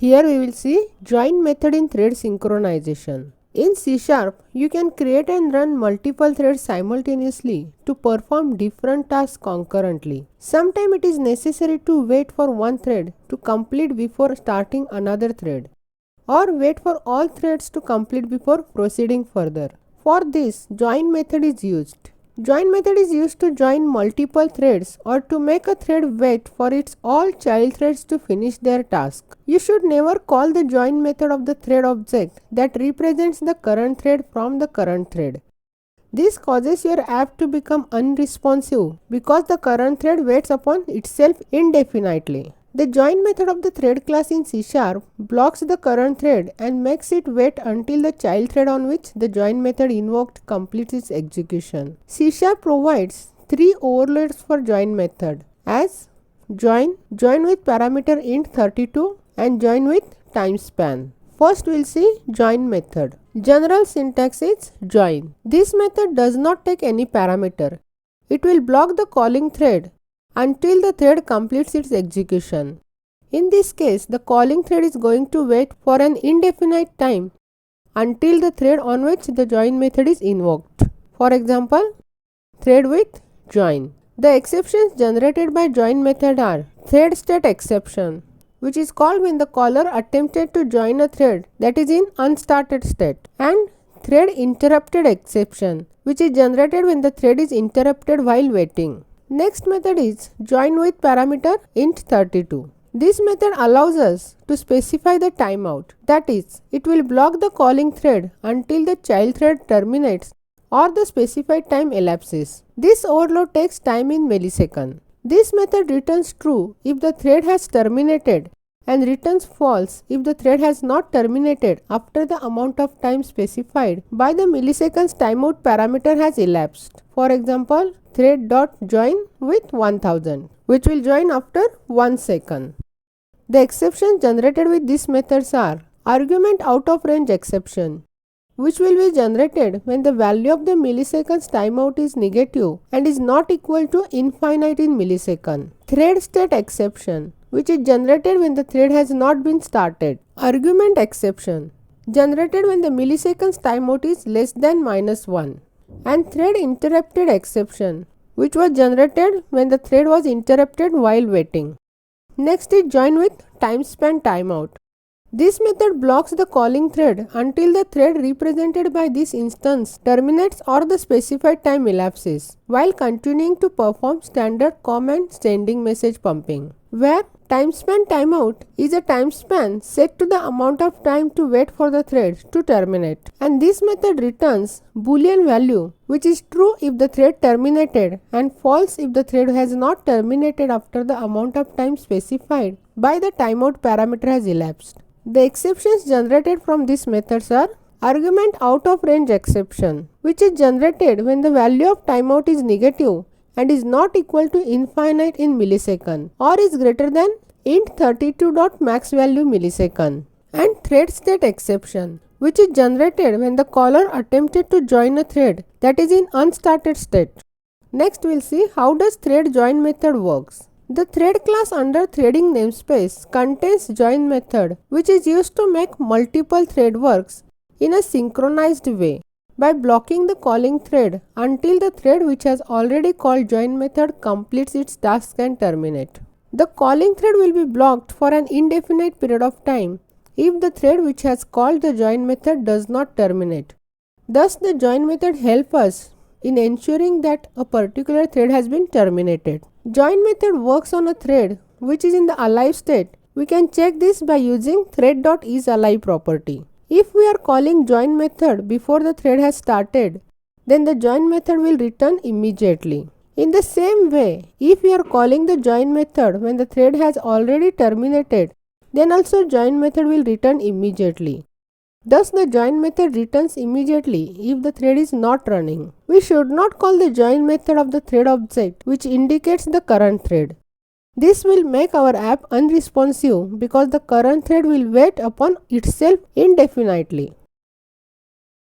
Here we will see join method in thread synchronization. In C#, you can create and run multiple threads simultaneously to perform different tasks concurrently. Sometimes it is necessary to wait for one thread to complete before starting another thread, or wait for all threads to complete before proceeding further. For this, join method is used. Join method is used to join multiple threads or to make a thread wait for its all child threads to finish their task. You should never call the join method of the thread object that represents the current thread from the current thread. This causes your app to become unresponsive because the current thread waits upon itself indefinitely. The join method of the thread class in C# blocks the current thread and makes it wait until the child thread on which the join method invoked completes its execution. C# provides three overloads for join method as join with parameter int 32 and join with time span. First we'll see join method. General syntax is join. This method does not take any parameter. It will block the calling thread until the thread completes its execution. In this case, the calling thread is going to wait for an indefinite time until the thread on which the join method is invoked. For example, thread with join. The exceptions generated by join method are thread state exception, which is called when the caller attempted to join a thread that is in unstarted state, and thread interrupted exception, which is generated when the thread is interrupted while waiting. Next method is join with parameter int 32. This method allows us to specify the timeout, that is, it will block the calling thread until the child thread terminates or the specified time elapses. This overload takes time in milliseconds. This method returns true if the thread has terminated and returns false if the thread has not terminated after the amount of time specified by the milliseconds timeout parameter has elapsed. For example, thread.join with 1000, which will join after 1 second. The exceptions generated with these methods are argument out of range exception, which will be generated when the value of the milliseconds timeout is negative and is not equal to infinite in millisecond. Thread state exception, which is generated when the thread has not been started. Argument exception, generated when the milliseconds timeout is less than -1. And thread interrupted exception, which was generated when the thread was interrupted while waiting. Next is join with time span timeout. This method blocks the calling thread until the thread represented by this instance terminates or the specified time elapses, while continuing to perform standard COM and sending message pumping, where time span timeout is a time span set to the amount of time to wait for the thread to terminate, and this method returns boolean value, which is true if the thread terminated and false if the thread has not terminated after the amount of time specified by the timeout parameter has elapsed. The exceptions generated from these methods are argument out of range exception, which is generated when the value of timeout is negative and is not equal to infinite in millisecond or is greater than int 32.max value millisecond, and thread state exception, which is generated when the caller attempted to join a thread that is in unstarted state. Next we'll see how does thread join method works. The thread class under threading namespace contains join method, which is used to make multiple thread works in a synchronized way by blocking the calling thread until the thread which has already called join method completes its task and terminate. The calling thread will be blocked for an indefinite period of time if the thread which has called the join method does not terminate. Thus, the join method helps us in ensuring that a particular thread has been terminated. Join method works on a thread which is in the alive state. We can check this by using thread.isAlive property. If we are calling join method before the thread has started, then the join method will return immediately. In the same way, if we are calling the join method when the thread has already terminated, then also join method will return immediately. Thus, the join method returns immediately if the thread is not running. We should not call the join method of the thread object, which indicates the current thread. This will make our app unresponsive because the current thread will wait upon itself indefinitely.